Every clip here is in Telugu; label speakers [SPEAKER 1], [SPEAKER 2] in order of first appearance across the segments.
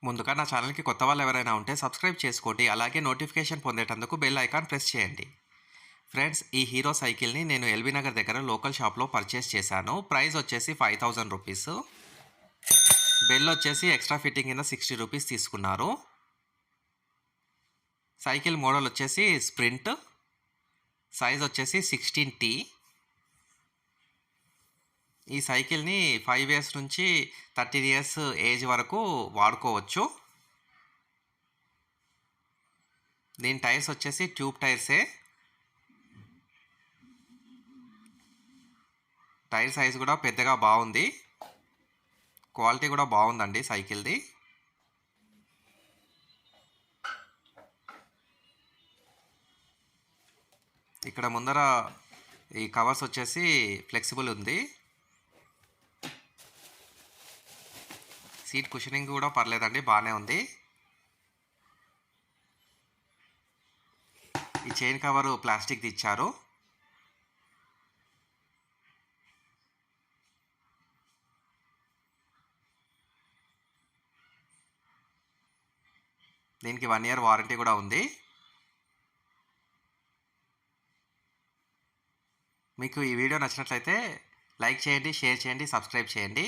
[SPEAKER 1] ముందుగా నా ఛానల్‌కి కొత్త వాళ్ళు ఎవరైనా ఉంటే సబ్స్క్రైబ్ చేసుకోండి. అలాగే నోటిఫికేషన్ పొందేటందుకు బెల్ ఐకాన్ ప్రెస్ చేయండి. ఫ్రెండ్స్, ఈ హీరో సైకిల్‌ని నేను ఎల్బీ నగర్ దగ్గర లోకల్ షాప్‌లో పర్చేస్ చేశాను. ప్రైస్ వచ్చేసి రూ. 5000. బెల్ వచ్చేసి ఎక్స్ట్రా ఫిట్టింగ్ కింద రూ. 60 తీసుకున్నారు. సైకిల్ మోడల్ వచ్చేసి స్ప్రింట్. సైజ్ వచ్చేసి 16T. ఈ సైకిల్‌ని 5 ఇయర్స్ నుంచి 13 ఇయర్స్ ఏజ్ వరకు వాడుకోవచ్చు. దీని టైర్స్ వచ్చేసి ట్యూబ్ టైర్సే. టైర్ సైజ్ కూడా పెద్దగా బాగుంది. క్వాలిటీ కూడా బాగుందండి సైకిల్‌ది. ఇక్కడ ముందర ఈ కవర్స్ వచ్చేసి ఫ్లెక్సిబుల్ ఉంది. సీట్ కుషనింగ్ కూడా పర్లేదండి, బాగానే ఉంది. ఈ చైన్ కవరు ప్లాస్టిక్ది ఇచ్చారు. దీనికి 1 ఇయర్ వారంటీ కూడా ఉంది. మీకు ఈ వీడియో నచ్చినట్లయితే లైక్ చేయండి, షేర్ చేయండి, సబ్స్క్రైబ్ చేయండి.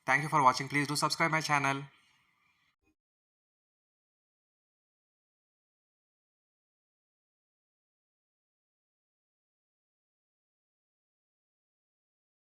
[SPEAKER 1] Thank you for watching. Please do subscribe my channel.